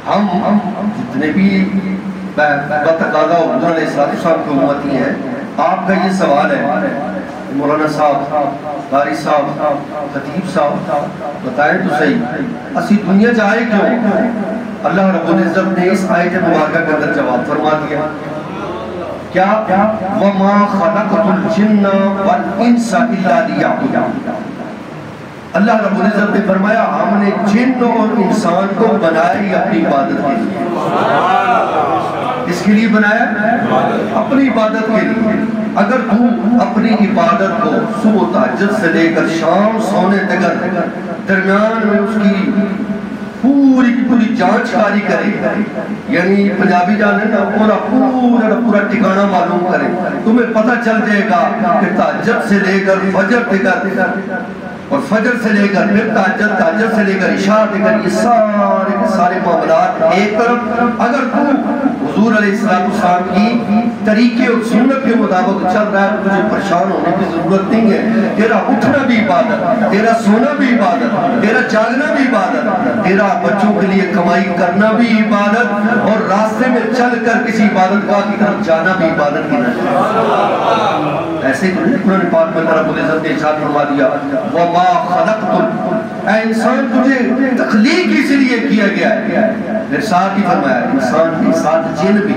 ہم جتنے بھی بتقاضا حضور علیہ السلام کی امتی ہیں، آپ کا یہ سوال ہے مولانا صاحب، قاری صاحب، خطیب صاحب، بتائیں تو صحیح اسی دنیا چاہے کیوں؟ اللہ رب العزت نے اس آیت مبارکہ کے اندر جواب فرما دیا کیا؟ وَمَا خَلَقْتُ الْجِنَّ وَالْإِنسَ إِلَّا لِيَعْبُدُونِ۔ اللہ رب العزت نے فرمایا ہم نے جن اور انسان کو بنایا ہی اپنی عبادت کے لیے۔ اس کے لیے بنایا اپنی عبادت کے لیے۔ اگر تو اپنی عبادت کو صبح تہجد سے لے کر شام سونے تک درمیان میں اس کی پوری جانچ کاری کرے، یعنی پنجابی جانے نا پورا ٹھکانہ معلوم کرے، تمہیں پتہ چل جائے گا کہ تہجد سے لے کر فجر تک اور فجر سے لے کر پھر تہجد سے لے کر عشاء تک یہ سارے معاملات ایک طرف اگر تو حضور علیہ السلام کی طریقے اور سنت کے مطابق چل رہا ہے تو تجھے پریشان ہونے کی ضرورت نہیں ہے۔ تیرا اٹھنا بھی عبادت، تیرا سونا بھی عبادت، تیرا جاگنا بھی عبادت، تیرا بچوں کے لیے کمائی کرنا بھی عبادت، اور راستے میں چل کر کسی عبادت گاہ کی طرف جانا بھی عبادت کی نظر۔ ایسے ہی قرآن پاک میں رب العزت نے ارشاد فرما دیا وَمَا خَلَقْتُ، اے انسان تجھے تخلیق اس لیے کیا گیا ہے۔ پھر ساتھ ہی فرمایا انسان کے ساتھ جن بھی،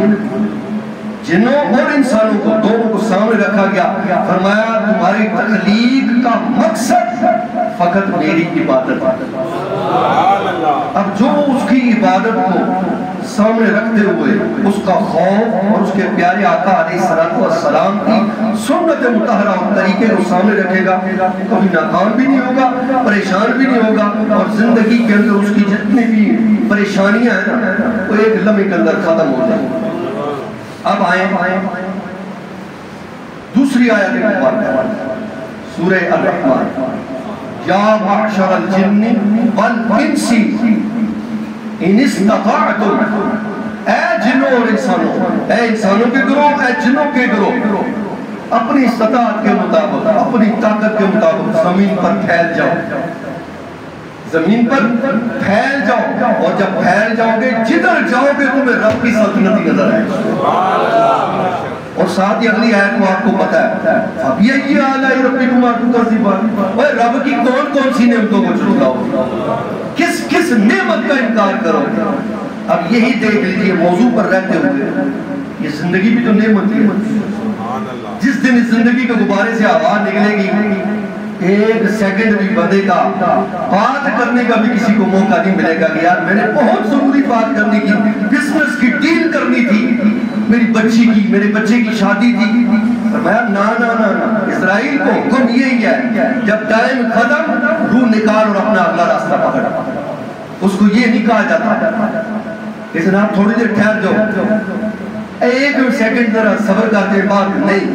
جنوں اور انسانوں کو دونوں کو سامنے رکھا گیا، فرمایا تمہاری تخلیق کا مقصد فقط میری عبادت ہے۔ اب جو اس کی عبادت کو سامنے رکھتے ہوئے اس کا خوف اور اس کے پیارے آقا علیہ السلام کی سنت مطہرہ اور طریقے کو سامنے رکھے گا، کبھی ناکام بھی نہیں ہوگا، پریشان بھی نہیں ہوگا، اور زندگی کے اندر اس کی جتنی بھی پریشانیاں ہیں نا وہ ایک لمحے کے اندر ختم ہو جائیں۔ اب آئیں دوسری آیت مبارکہ سورہ الرحمن، یا معشر الجن والانس ان استطاعتم، اے جنوں اور انسانوں، اے انسانوں کے گروہ، اے جنوں کے گروہ، اپنی استطاعت کے مطابق، اپنی طاقت کے مطابق زمین پر پھیل جاؤ، زمین پر پھیل جاؤ، اور جب پھیل جاؤ گے جدھر جاؤ گے تمہیں رب کی سلطنت نظر آئے گی۔ اور ساتھ ہی اگلی آیت کو آپ کو پتہ ہے فَبِأَيِّ آلَاءِ رَبِّكُمَا تُكَذِّبَانِ، وہ رب کی کون سی نعمتوں کو جھٹلاؤ، کس نعمت کا انکار کرو۔ اب یہی دیکھ لیجئے موضوع پر رہتے ہوئے یہ زندگی بھی تو نعمت ہے۔ جس دن اس زندگی کے غبارے سے آواز نکلے گی ایک سیکنڈ بھی بندے کا بات کرنے کا بھی کسی کو موقع نہیں ملے گا کہ یار میں نے بہت ضروری بات کرنی کی، بزنس کی ڈیل کرنی تھی، میری بچی کی، میرے بچے کی شادی تھی۔ فرمایا نا نا نا نا، اسرائیل کو حکم یہی ہے جب ٹائم ختم روح نکال اور اپنا اگلا راستہ پکڑ۔ اس کو یہ نہیں کہا جاتا کہ جناب تھوڑی دیر ٹھہر جاؤ، ایک سیکنڈ ذرا صبر کرتے بات نہیں۔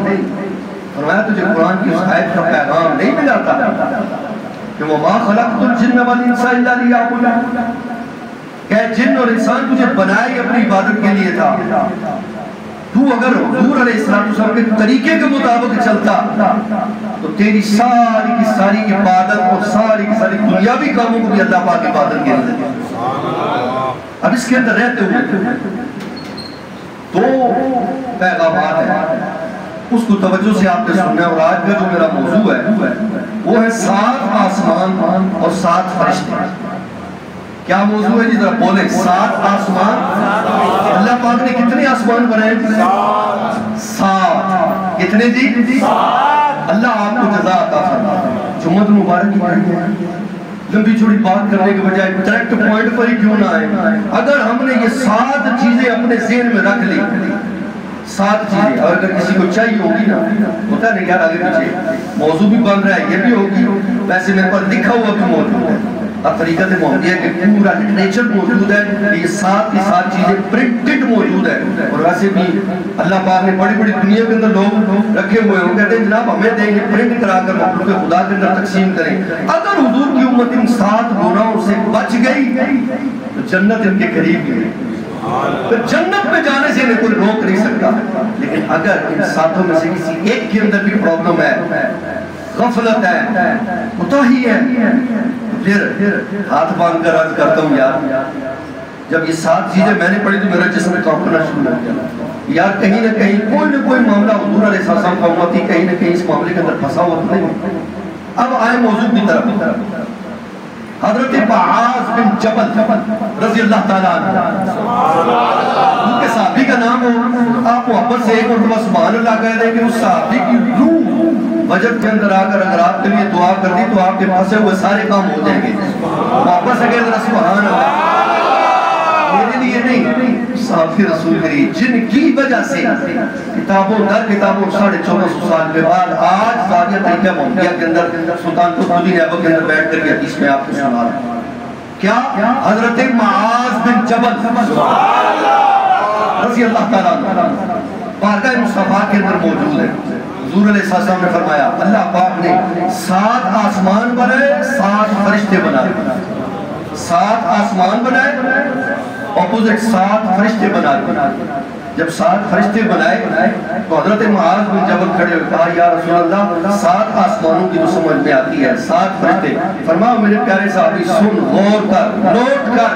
فرمایا تجھے قرآن کی اس آیت کا پیغام نہیں ملا تھا کہ وَمَا خَلَقْتُ الْجِنَّ وَالْإِنسَ إِلَّا لِيَعْبُدُونِ، کہ جن اور انسان تجھے بنائے اپنی عبادت کے لیے تھا۔ تو اگر حضور علیہ السلام کے طریقے کے مطابق چلتا تو تیری ساری کی ساری عبادت اور ساری کی ساری دنیاوی کاموں کو بھی اللہ پاک عبادت کے اندر۔ اب اس کے اندر رہتے ہوئے دو پیغامات ہیں، اس کو توجہ سے آپ نے سننا ہے، اور آج کا جو میرا موضوع ہے وہ ہے 7 آسمان اور 7 فرشتے۔ کیا موضوع ہے جی ذرا بولیں؟ 7 آسمان۔ اللہ پاک نے کتنے آسمان بنائے؟ 7۔ کتنے جی؟ 7۔ اللہ آپ کو جزا عطا فرمائے۔ جمعہ مبارک کی پڑھی ہے، لمبی چھوڑی بات کرنے کے بجائے ڈائریکٹ پوائنٹ پر ہی کیوں نہ آئے؟ اگر ہم نے یہ 7 چیزیں اپنے ذہن میں رکھ لی، 7 چیزیں، اور اگر کسی کو چاہیے ہوگی نا، ہوتا نہیں یار آگے پیچھے موضوع بھی بن رہا ہے یہ بھی ہوگی، ویسے میرے پر لکھا ہوا بھی موجود ہے، اب طریقت محمدیہ کے پورا لٹریچر موجود ہے، یہ 7 کی 7 چیزیں پرنٹڈ موجود ہے، اور ویسے بھی اللہ پاک نے بڑی بڑی دنیا کے اندر لوگ رکھے ہوئے ہوں، کہتے ہیں جناب ہمیں دیں گے پرنٹ کرا کر مخلوق خدا کے اندر تقسیم کریں۔ اگر حضور کی امت ان 7 گناہوں سے بچ گئی تو جنت ان کے قریب ہی ہے، پھر جنت میں جانے سے انہیں کوئی روک نہیں سکتا۔ لیکن اگر ان 7 میں سے کسی ایک کے اندر بھی پرابلم ہے، غفلت ہے، کوتاہی ہے، پھر ہاتھ باندھ کر عرض کرتا ہوں یار جب یہ 7 چیزیں میں نے پڑھی تو میرا جسم کانپنا شروع ہو گیا یار کہیں نہ کہیں کوئی نہ کوئی معاملہ حضور علیہ السلام کا امتی کہیں نہ کہیں اس معاملے کے اندر پھنسا ہوا تو نہیں. اب آئے موضوع کی طرف. حضرت معاذ بن جبل رضی اللہ تعالیٰ عنہ ان کے صحابی کا نام ہو آپ محبت سے ایک مرتبہ سبحان اللہ کہہ دیں کہ اس صحابی کی روح وجد کے اندر آ کر اگر آپ کے لیے دعا کر دی تو آپ کے پھنسے ہوئے سارے کام ہو جائیں گے. محبت سے کہہ دیں سبحان اللہ. میرے لیے نہیں صحابی رسول کریم جن کی وجہ سے کتابوں در کتابوں 1450 سال کے بعد آج زاویہ طریقہ محمدیہ کے اندر سلطان قطب نیابت کے اندر بیٹھ کر کے حدیث میں آپ کو سنا رہا ہوں. کیا حضرت معاذ بن جبل رضی اللہ تعالیٰ عنہ بارگاہ مصطفیٰ کے اندر موجود ہے. حضور علیہ السلام نے فرمایا اللہ پاک نے 7 آسمان بنائے 7 فرشتے بنائے. 7 آسمان بنائے اپوزٹ 7 فرشتے بنائے. جب 7 فرشتے بنائے تو حضرت معاذ بن جبل کھڑے ہوئے کہا یا رسول اللہ 7 آسمانوں کی تو سمجھ میں آتی ہے 7 فرشتے. فرمایا میرے پیارے صحابی سن غور کر نوٹ کر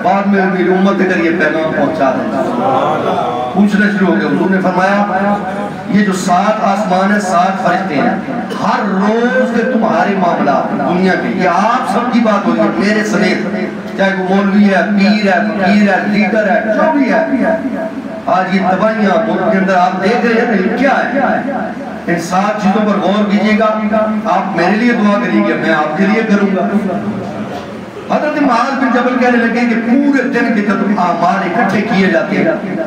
بعد میں میری امت تک یہ پیغام پہنچا دیں. پوچھنا شروع ہو گیا. حضور نے فرمایا یہ جو 7 آسمان ہیں 7 فرشتے ہیں ہر روز کے تمہارے معاملات دنیا کے یہ آپ سب کی بات ہوئی ہے میرے سمیت چاہے وہ مولوی ہے پیر ہے فقیر ہے لیڈر ہے جو بھی ہے. آج یہ تباہیاں ملک کے اندر آپ دیکھ رہے ہیں یہ کیا ہے. ان 7 چیزوں پر غور کیجئے گا. آپ میرے لیے دعا کریں گے میں آپ کے لیے کروں گا. حضرت معاذ بن جبل کہنے لگے کہ پورے دن کے اعمال اکٹھے کیے جاتے ہیں.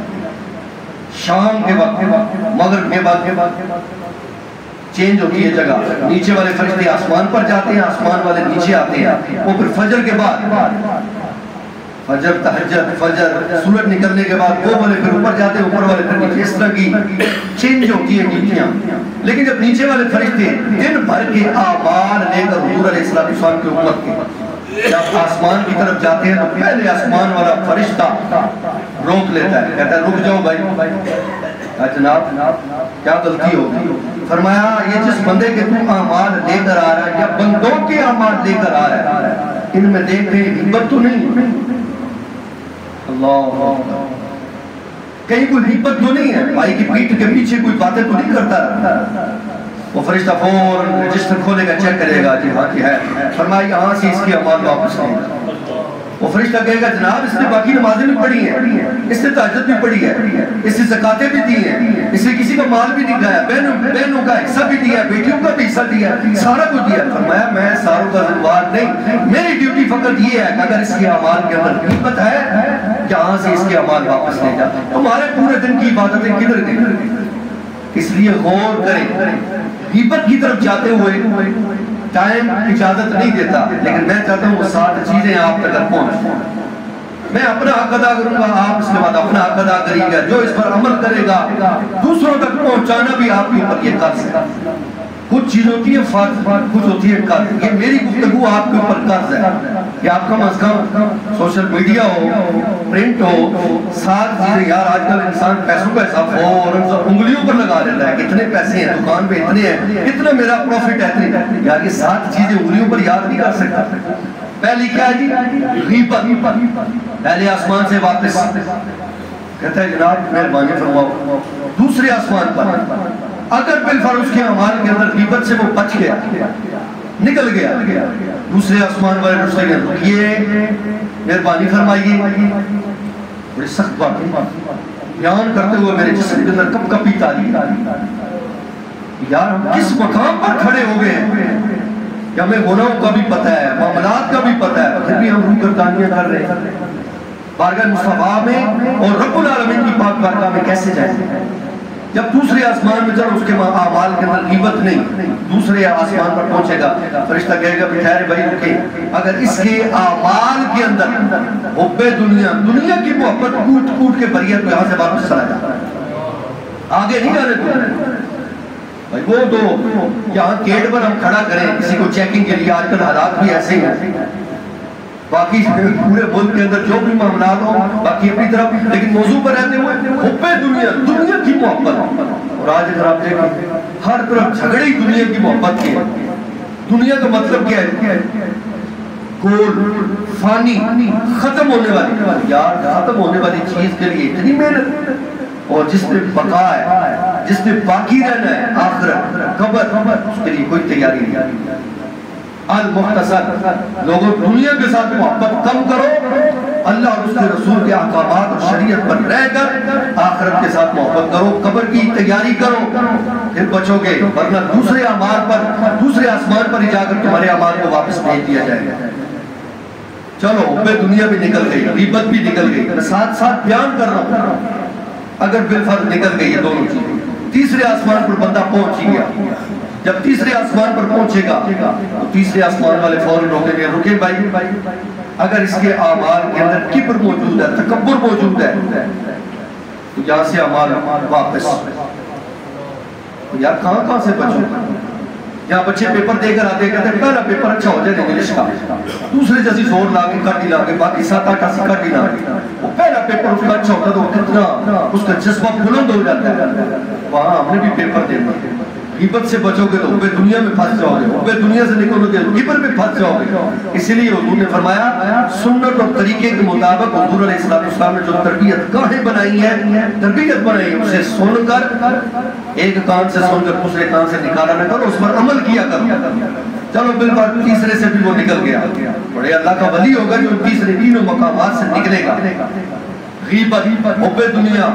شام کے وقت مغرب کے وقت چینج ہوتی ہے جگہ. نیچے والے فرشتے آسمان پر جاتے ہیں آسمان والے نیچے آتے ہیں. وہ پھر فجر کے بعد فجر تہجد فجر سورج نکلنے کے بعد وہ والے پھر اوپر جاتے ہیں اوپر والے پھر نیچے. اس طرح کی چینج ہوتی ہے ڈیوٹیاں. لیکن جب نیچے والے فرشتے دن بھر کے اعمال لے کر حضور علیہ السلام کی امت کے جب آسمان کی طرف جاتے ہیں تو پہلے آسمان والا فرشتہ روک لیتا ہے کہتا ہے رک جاؤ بھائی جناب کیا غلطی ہوگی. فرمایا یہ جس بندے کے تو اعمال لے کر آ رہا ہے یا بندوں کے اعمال لے کر آ رہا ہے ان میں دیکھتے غیبت تو نہیں. اللہ کہیں کوئی غیبت تو نہیں ہے بھائی کی پیٹھ کے پیچھے کوئی باتیں تو نہیں کرتا. وہ فرشتہ فوراً رجسٹر کھولے گا چیک کرے گا جی ہاں کی ہے. فرمایا یہاں سے اس کی اعمال واپس لیں گا. وہ فرشتہ کہے گا جناب اس نے باقی نمازیں بھی پڑھی ہیں اس نے تہجد بھی پڑھی ہے اس نے زکاتیں بھی دی ہیں اس نے کسی کا مال بھی دکھایا بہنوں کا حصہ بھی دیا بیٹیوں کا بھی حصہ دیا سارا کچھ دیا. فرمایا میں ساروں کا ذمہ دار نہیں میری ڈیوٹی فقط یہ ہے کہ اگر اس کے اعمال کے اندر غیبت ہے جہاں سے اس کے اعمال واپس لے جا. تمہارے پورے دن کی عبادتیں کدھر گئی. اس لیے غور کریں. غیبت کی طرف جاتے ہوئے ٹائم اجازت نہیں دیتا لیکن میں چاہتا ہوں وہ 7 چیزیں آپ تک پہنچ. میں اپنا حق ادا کروں گا آپ اس کے بعد اپنا حق ادا کریں گے. جو اس پر عمل کرے گا دوسروں تک پہنچانا بھی آپ کے اوپر یہ قرض ہے. کچھ چیز ہوتی ہے فرض کچھ ہوتی ہے قرض. یہ میری گفتگو آپ کے اوپر قرض ہے کہ آپ کم از کم سوشل میڈیا ہو پرنٹ ہو 7 چیزیں. یار آج کل انسان پیسوں کا حساب فوراً انگلیوں پر لگا لیتا ہے کتنے پیسے ہیں دکان پہ اتنے ہیں اتنا میرا پروفٹ ہے. یار یہ 7 چیزیں انگلیوں پر یاد نہیں کر سکتا. پہلی کیا ہے جی غیبت. پہلے آسمان سے واپس کہتا ہے جناب مہربانی فرماؤ. دوسرے آسمان پر اگر بالفرض اس کے اعمال کے اندر غیبت سے وہ بچ گیا نکل گیا دوسرے آسمان والے رستے کے یہ مہربانی فرمائیے. بڑی سخت بات بیان کرتے ہوئے میرے جسم کے اندر کب کبھی تاریخ یار ہم کس مقام پر کھڑے ہو گئے ہیں کہ ہمیں گناہوں کا بھی پتہ ہے معاملات کا بھی پتہ ہے پھر بھی ہم روگردانیاں کر رہے ہیں بارگاہ مصطفیٰ میں اور رب العالمین کی پاک بارگاہ میں کیسے جائیں. جب دوسرے آسمان میں جب اس کے اعمال کے اندر غیبت نہیں دوسرے آسمان پر پہنچے گا فرشتہ کہے گا ٹھہرے بھائی رکے اگر اس کے اعمال کے اندر حب دنیا کی محبت کوٹ کوٹ کے بھری ہے تو یہاں سے واپس چلا جاتا ہے آگے نہیں جانے دو. بھائی وہ تو یہاں گیٹ پر ہم کھڑا کریں کسی کو چیکنگ کے لیے آج کل حالات بھی ایسے ہیں باقی پورے ملک کے اندر جو بھی معاملات ہوں باقی اپنی طرف لیکن موضوع پر رہتے ہوئے حب دنیا کی محبت. اور آج اگر آپ دیکھیں ہر طرف جھگڑی دنیا کی محبت کی ہے. دنیا کا مطلب کیا ہے گول فانی ختم ہونے والی، یار ختم ہونے والی چیز کے لیے اتنی محنت، اور جس نے بقا ہے، جس نے باقی رہنا ہے آخرت قبر، اس کے لیے کوئی تیاری نہیں۔ المختصر لوگوں دنیا کے ساتھ محبت کم کرو، اللہ اور اس کے رسول کے احکامات اور شریعت پر رہ کر آخرت کے ساتھ محبت کرو، قبر کی تیاری کرو، پھر بچو گے، ورنہ دوسرے اعمال پر، دوسرے آسمان پر ہی جا کر تمہارے اعمال کو واپس بھیج دیا جائے گا۔ چلو حب دنیا بھی نکل گئی، غیبت بھی نکل گئی، میں ساتھ ساتھ بیان کر رہا ہوں، اگر بالفرض نکل گئی یہ دونوں چیزیں، تیسرے آسمان پر بندہ پہنچ ہی گیا، جب تیسرے آسمان پر پہنچے گا تو تیسرے آسمان والے فوراً روکیں گے، رکے بھائی اگر اس کے اعمال کے اندر کبر موجود ہے، تکبر موجود ہے تو یہاں سے اعمال واپس، یار کہاں سے بچوں؟ یہاں بچے پیپر دے کر آتے کہتے ہیں پہلا پیپر اچھا ہو جائے انگلش کا، دوسرے جیسی زور لا کے کٹ ہی لا کے باقی 7-8 80 کٹ ہی لا کے، وہ پہلا پیپر اس کا اچھا ہوتا ہے تو کتنا اس کا جذبہ بلند ہو جاتا ہے، وہاں ہم نے بھی پیپر دینا۔ غیبت سے بچو گے تو حب دنیا میں پھنس جاؤ گے، حب دنیا سے نکلو گے کبر میں پھنس جاؤ گے۔ اسی لیے حضور نے فرمایا سنت اور طریقے کے مطابق حضور علیہ السلام نے جو تربیت گاہیں بنائی ہیں، تربیت بنائی ہے، اسے سن کر ایک کان سے سن کر دوسرے کان سے نکالا نہ کرو، اس پر عمل کیا کرو۔ چلو بالکل تیسرے سے بھی وہ نکل گیا، بڑے اللہ کا ولی ہوگا جو تیسرے تینوں مقامات سے نکلے گا۔ غیبت، حب دنیا،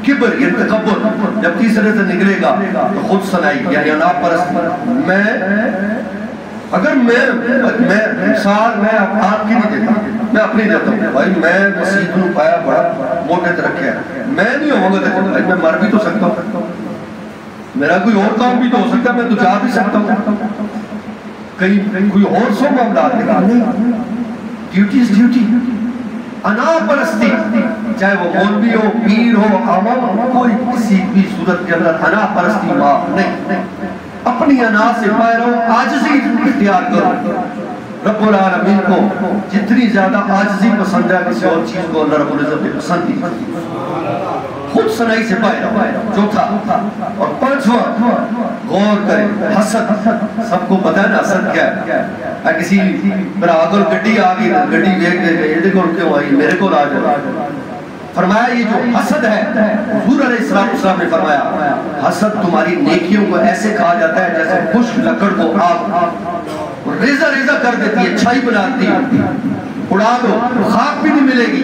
کبر یہ تکبر جب تیسرے سے نکلے گا تو خود سنائی یعنی انا پرست، اگر میں مثال میں آپ کی نہیں دیتا، میں اپنی دیتا ہوں، بھائی میں مسیح کو پایا بڑا موٹے رکھے ہے، میں نہیں ہوں گا تو بھائی میں مر بھی تو سکتا ہوں، میرا کوئی اور کام بھی تو ہو سکتا ہے، میں تو جا بھی سکتا ہوں، کہیں کوئی اور سو معاملات نہیں، ڈیوٹی از ڈیوٹی۔ انا پرستی چاہے وہ مولوی ہو، پیر ہو، عوام ہو، کوئی کسی بھی صورت کے اندر انا پرستی معاف نہیں، اپنی انا سے باہر ہو، عاجزی اختیار کرو۔ رب العالمین کو جتنی زیادہ عاجزی پسند ہے کسی اور چیز کو اللہ رب العزت نے پسند کی، خود سنائی سے باہر ہو۔ چوتھا اور پانچواں غور کریں، حسد، سب کو پتہ ہے نا حسد کیا ہے؟ کسی میرا آگل گڈی آگئی، گڈی دیکھ دے یہ دیکھو کیوں آئی، میرے کو آ جائے۔ فرمایا یہ جو حسد ہے، حضور علیہ السلام نے فرمایا حسد تمہاری نیکیوں کو ایسے کھا جاتا ہے جیسے خشک لکڑ کو آگ ریزہ ریزہ کر دیتی ہے، چھائی بناتی ہے، اڑا دو خاک بھی نہیں ملے گی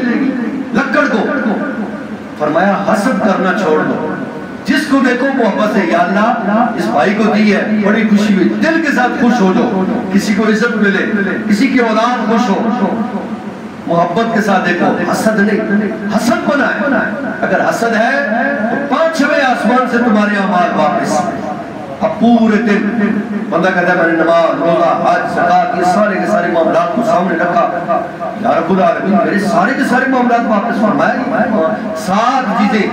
لکڑ کو۔ فرمایا حسد کرنا چھوڑ دو، جس کو دیکھو محبت سے، یا اللہ اس بھائی کو دی ہے بڑی خوشی ہوئی، دل کے ساتھ خوش ہو جاؤ، کسی کو عزت ملے، کسی کی اولاد خوش ہو، محبت کے ساتھ دیکھو، حسد نہیں، حسد بنا ہے۔ اگر حسد ہے تو 5ویں آسمان سے تمہارے اعمال واپس، اب پورے دن بندہ کہتا ہے میں نے نماز، روزہ، حج، زکات یہ سارے کے سارے معاملات کو سامنے رکھا، یا رب العالمین میرے سارے کے سارے معاملات واپس فرمائے، 7 چیزیں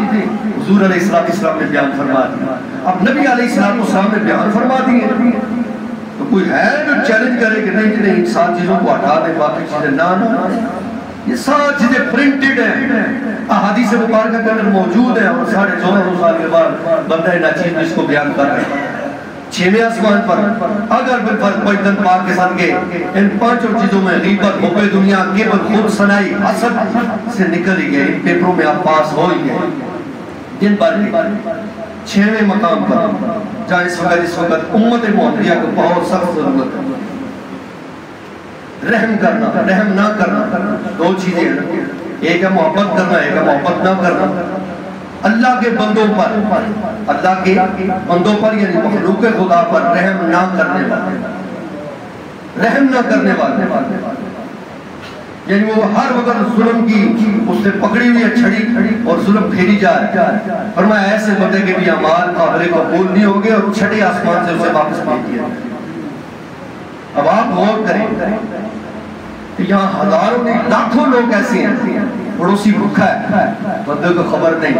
حضور علیہ السلام نے بیان فرما دی، اب نبی علیہ السلام نے بیان فرما دی ہیں، تو کوئی ہے جو چیلنج کرے کہ نہیں ان 7 چیزوں کو ہٹا دیں باقی چیزیں نہ، یہ 7 چیزیں پرنٹڈ ہیں، احادیث مبارکہ کے اندر موجود ہیں، اور 14.5 سال کے بعد بندہ ناچیز اس کو بیان کر رہے ہیں۔ 6ویں آسمان پر اگر بالفرض کوئی دن پاک کے ساتھ گئے، ان 5 چیزوں میں غیبت، حب دنیا، کبر، خود سنائی، حسد سے نکل ہی گئے، ان پیپروں میں آپ پاس ہو ہی گئے دن بھر میں۔ 6ویں مقام پر جہاں اس وقت امت محمدیہ کو بہت سخت ضرورت ہے، رحم کرنا، رحم نہ کرنا، 2 چیزیں ہیں، ایک ہے محبت کرنا، ایک ہے محبت نہ کرنا۔ اللہ کے بندوں پر، اللہ کے بندوں پر یعنی مخلوق خدا پر رحم نہ کرنے والے، رحم نہ کرنے والے، یعنی وہ ہر وقت ظلم کی اس سے پکڑی ہوئی ہے چھڑی اور ظلم پھیری جا رہی ہے۔ فرمایا ایسے بندے کے بھی اعمال قابل قبول نہیں ہوگے اور 6 آسمان سے اسے واپس بھیج دیا۔ اب آپ غور کریں کہ یہاں ہزاروں نہیں لاکھوں لوگ ایسے ہیں، پڑوسی بھوکا ہے بندے کو خبر نہیں،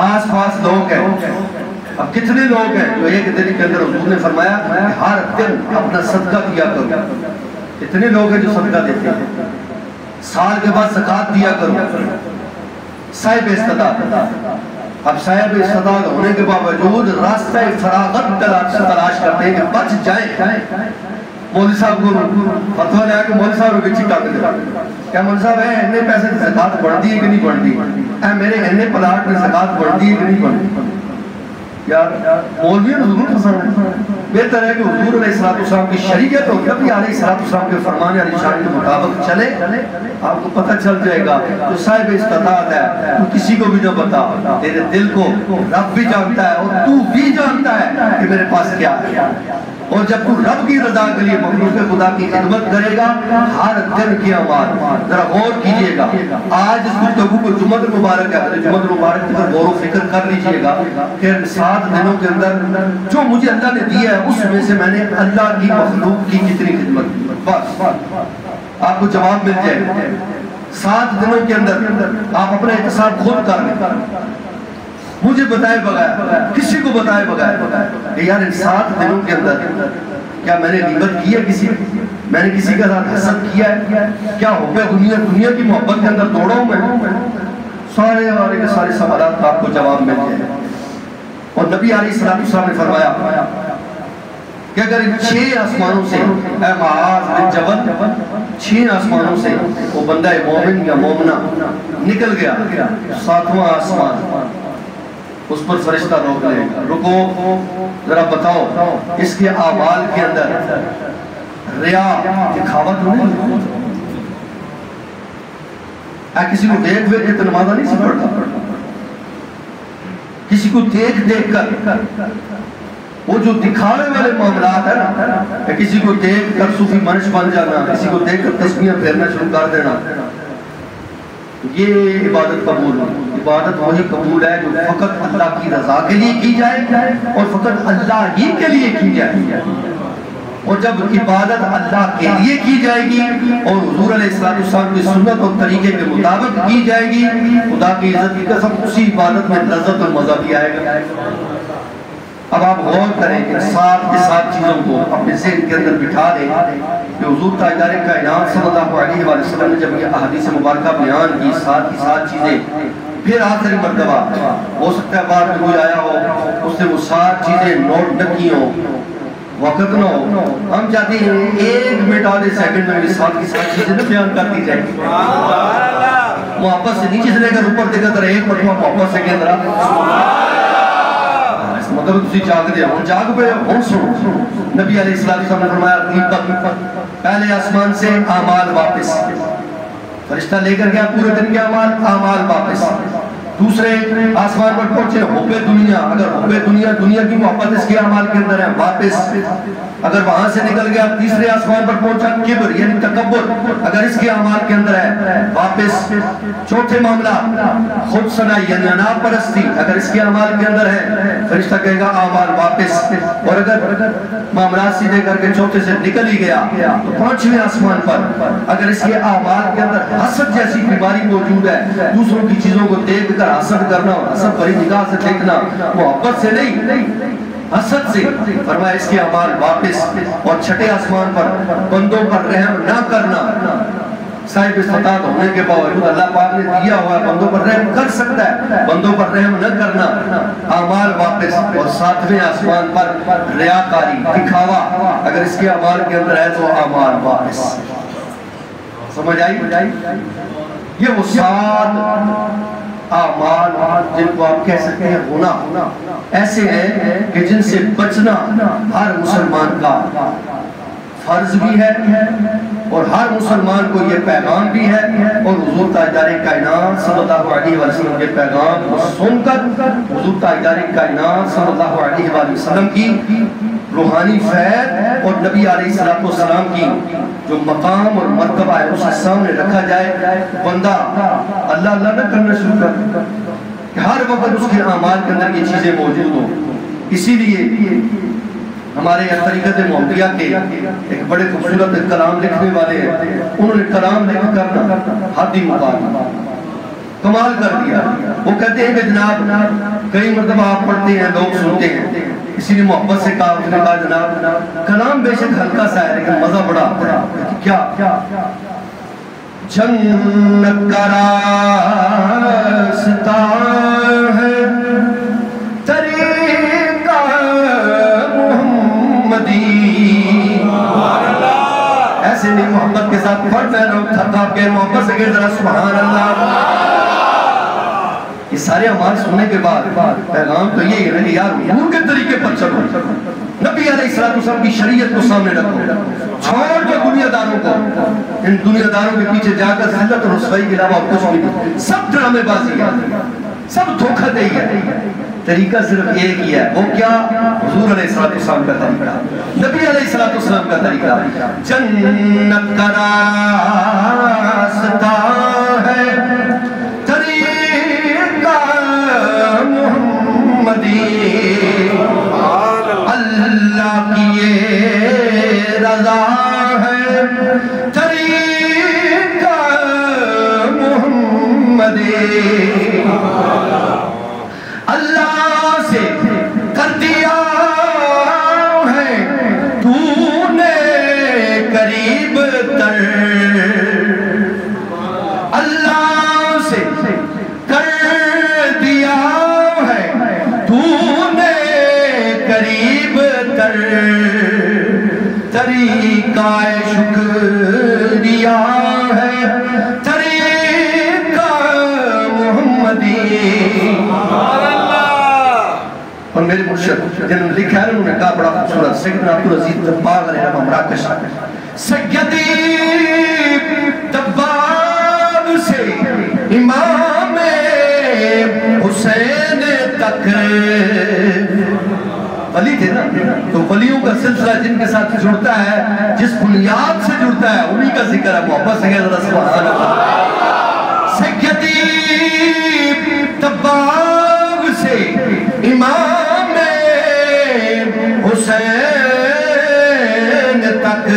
آس پاس لوگ ہیں، اب کتنے لوگ ہیں جو ایک دن کے اندر حضور نے فرمایا کہ ہر دن اپنا صدقہ دیا کرو، کتنے لوگ ہیں جو صدقہ دیتے ہیں، سال کے بعد زکوٰۃ دیا کرو، صاحب استطاعت، اب صاحب استطاعت ہونے کے باوجود راستہ فراغت تلاش کرتے ہیں کہ بچ جائیں، مولوی صاحب کو فتویٰ لیا کہ مولوی صاحب روکے چٹا کے دے کیا مولوی صاحب ہے انہیں پیسے کی زکاة بڑھتی ہے کہ نہیں بڑھتی؟ اے میرے انہیں پلاٹ میں زکاة بڑھتی ہے کہ نہیں بڑھتی؟ یار مولویوں نے ضرور پسند ہے. بہتر ہے کہ حضور علیہ السلام کی شریعت اور نبی علیہ السلام کے فرمان علیہ شان کے مطابق چلے. آپ کو پتہ چل جائے گا جو صاحب استطاعت ہے تو کسی کو بھی نہ بتا. تیرے دل کو رب بھی جانتا ہے اور تو بھی جانتا ہے کہ میرے پاس کیا ہے. اور جب تو رب کی رضا کے لیے مخلوق خدا کی خدمت کرے گا ہر دن کی اعمال ذرا غور کیجئے گا. آج اس گفتگو کو جمعہ المبارک ہے, جمعہ المبارک پر غور و فکر کر لیجئے گا کہ 7 دنوں کے اندر جو مجھے اللہ نے دیا ہے اس میں سے میں نے اللہ کی مخلوق کی کتنی خدمت کی. بس آپ کو جواب مل جائے. 7 دنوں کے اندر آپ اپنا احتساب خود کر لیں, مجھے بتائے بغیر, کسی کو بتائے بغیر کہ یار ان 7 دنوں کے اندر کیا میں نے غیبت کی ہے کسی, میں نے کسی کا ساتھ حسد کیا ہے, کیا حب دنیا کی محبت کے اندر دوڑا ہوں میں. سارے سوالات کا آپ کو جواب مل جائے. اور نبی علیہ السلام نے فرمایا کہ اگر ان 6 آسمانوں سے اے معاذ بن جبل 6 آسمانوں سے وہ بندہ مومن یا مومنہ نکل گیا, 7واں آسمان اس پر فرشتہ روک لے گا. رکو ذرا بتاؤ اس کے اعمال کے اندر ریا دکھاوا تو نہیں؟ کسی کو دیکھ کے تو نمازہ نہیں سی پڑھتا, کسی کو دیکھ کر وہ جو دکھانے والے معاملات ہیں نا, کسی کو دیکھ کر صوفی منش بن جانا, کسی کو دیکھ کر تسبیحاں پھیرنا شروع کر دینا, یہ عبادت قبول ہے. عبادت وہی قبول ہے جو فقط اللہ کی رضا کے لیے کی جائے اور فقط اللہ ہی کے لیے کی جائے. اور جب عبادت اللہ کے لیے کی جائے گی اور حضور علیہ السلام کی سنت اور طریقے کے مطابق کی جائے گی, خدا کی عزت کی قسم اسی عبادت میں لذت اور مزہ بھی آئے گا. اب آپ غور کریں کہ 7 چیزوں کو اپنے ذہن کے اندر بٹھا دیں کہ حضور تاجدار کائنات صلی اللہ علیہ وسلم نے جب یہ احادیث مبارکہ بیان کی 7 کی 7 چیزیں, پھر آخری مرتبہ ہو سکتا ہے بعد میں کوئی آیا ہو اس نے وہ 7 چیزیں نوٹ نہ کی ہوں, وقت نہ ہو. ہم چاہتے ہیں 1 منٹ آدھے سیکنڈ میں 7 کی 7 چیزیں بیان کر دی جائیں. محبت سے نیچے سے لے کر اوپر دیکھا ترہ ایک مرتبہ محبت سے کے اندر مطلب تسی جاگ دے ہوں, جاگ پہ ہوں سنو. نبی علیہ السلام نے فرمایا پہلے آسمان سے اعمال واپس, فرشتہ لے کر گیا پورے دن کے اعمال واپس. دوسرے آسمان پر پہنچے حب دنیا, اگر حب دنیا کی محبت اس کے اعمال کے اندر ہے واپس. اگر وہاں سے نکل گیا تیسرے آسمان پر پہنچا کبر یعنی تکبر, اگر اس کے اعمال کے اندر ہے واپس. چوتھے معاملہ خود سنائی یعنی انا پرستی, اگر اس کے اعمال کے اندر ہے فرشتہ کہے گا اعمال واپس. اور اگر معاملات سیدھے کر کے چوتھے سے نکل ہی گیا تو 5ویں آسمان پر اگر اس کے اعمال کے اندر حسد جیسی بیماری موجود ہے, دوسروں کی چیزوں کو دیکھ کر حسد کرنا, حسد بڑی نگاہ سے دیکھنا, محبت سے نہیں حسد سے, فرمایا اس کے اعمال واپس. اور 6 آسمان پر بندوں پر رحم نہ کرنا, صاحب استطاعت ہونے کے باوجود اللہ پاک نے دیا ہوا ہے بندوں پر رحم کر سکتا ہے, بندوں پر رحم نہ کرنا, اعمال واپس. اور 7ویں آسمان پر ریاکاری دکھاوا, اگر اس کے اعمال کے اندر ہے تو اعمال واپس. سمجھ آئی؟ یہ وہ 7 اعمال جن کو آپ کہہ سکتے ہیں گناہ ایسے ہیں کہ جن سے بچنا ہر مسلمان کا فرض بھی ہے اور ہر مسلمان کو یہ پیغام بھی ہے. اور حضور تاجدار کائنات صلی اللہ علیہ وسلم کے پیغام کو سن کر حضور تاجدار کائنات صلی اللہ علیہ وسلم کی روحانی فیض اور نبی علیہ السلام کی جو مقام اور مرتبہ ہے اسے سامنے رکھا جائے, بندہ اللہ اللہ نہ کرنا شروع کر کہ ہر وقت اس کے اعمال کے اندر یہ چیزیں موجود ہوں. اسی لیے ہمارے طریقت محمدیہ کے ایک بڑے خوبصورت کلام لکھنے والے ہیں, انہوں نے کلام لکھ کرنا حدی مقام کمال کر دیا. وہ کہتے ہیں کہ جناب کئی مرتبہ آپ پڑھتے ہیں لوگ سنتے ہیں, اسی لیے محبت سے کہا اس نے کہا جناب کلام بے شک ہلکا سا ہے لیکن مزہ بڑا آتا ہے. کیا جنت کا راستہ ہے طریقہ محمدی, نہیں محبت کے ساتھ پڑھ میں رہا ہوں تھکا کے محبت سے کہ ذرا سبحان اللہ. یہ سارے اعمال سننے کے بعد پیغام تو یہ ہے کہ یار حضور کے طریقے پر چلو, نبی علیہ السلام کی شریعت کو سامنے رکھو, چھوڑ دو دنیا داروں کو. ان دنیا داروں کے پیچھے جا کر ذلت اور رسوائی کے علاوہ کچھ بھی نہیں, سب ڈرامے بازی ہے, سب دھوکہ دہی ہے. طریقہ صرف ایک ہی ہے, وہ کیا؟ حضور علیہ السلام کا طریقہ, نبی علیہ السلام کا طریقہ. جنت کا راستہ ہے طریقہ محمدی, اللہ کی یہ رضا ہے طریقہ محمدی. اللہ سے کر دیا ہے تو نے قریب تر, اللہ سے کر دیا ہے تو نے قریب تر, طریقہ شکریہ ہے طریقہ محمدی. اور میرے مرشد جنہوں نے لکھا ہے انہوں نے کہا بڑا خوبصورت, سیدنا عبدالعزیز دباغ علیہ رحمہ مراکش, سیدی دباغ سے امام حسین تک, ولی تھے نا, تو ولیوں کا سلسلہ جن کے ساتھ جڑتا ہے, جس بنیاد سے جڑتا ہے, انہی کا ذکر ہے. محبت سے ذرا سبحان اللہ. سیدی دباغ سے امام حسین تک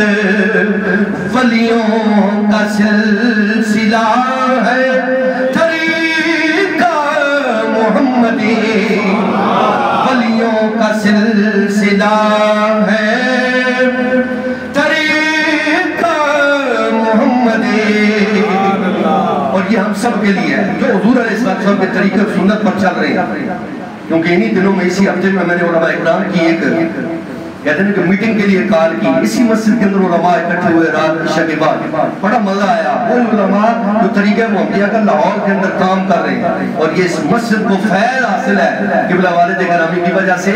ولیوں کا سلسلہ ہے طریقہ محمدی, ولیوں کا سلسلہ ہے طریقہ محمدی. اور یہ ہم سب کے لیے ہے جو حضور علیہ السلام کے طریقے سنت پر چل رہے ہیں, کیونکہ انہی دنوں میں اسی ہفتے میں نے علماء اکرام کی ایک کہتے ہیں کہ میٹنگ کے لیے کال کی. اسی مسجد کے اندر علماء اکٹھے ہوئے رات عشاء کے بعد, بڑا مزہ آیا. وہ علماء جو طریقہ محمدیہ کا لاہور کے اندر کام کر رہے ہیں, اور یہ اس مسجد کو فیض حاصل ہے قبلہ والد گرامی کی وجہ سے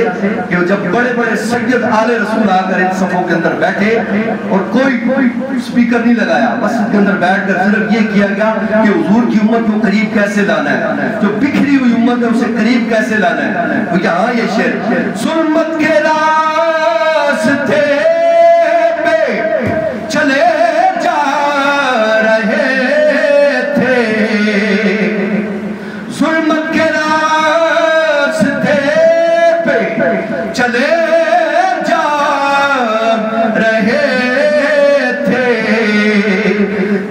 کہ جب بڑے بڑے سید آل رسول آ کر ان صفوں کے اندر بیٹھے اور کوئی سپیکر نہیں لگایا, مسجد کے اندر بیٹھ کر صرف یہ کیا گیا کہ حضور کی امت کو قریب کیسے لانا ہے, جو بکھری ہوئی امت ہے اسے قریب کیسے لانا ہے. تو یہاں یہ شعر, ظلمت کے راستے پہ چلے جا رہے تھے, ظلمت کے راستے پہ چلے جا رہے تھے,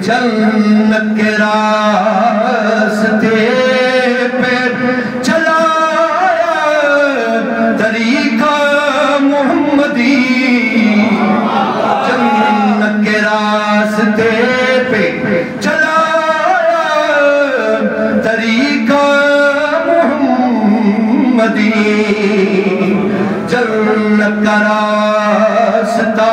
جنت کے راستے پہ چلایا طریقہ محمدی, جنت کے راستے پہ چلایا طریقہ محمدی. جنت کا راستہ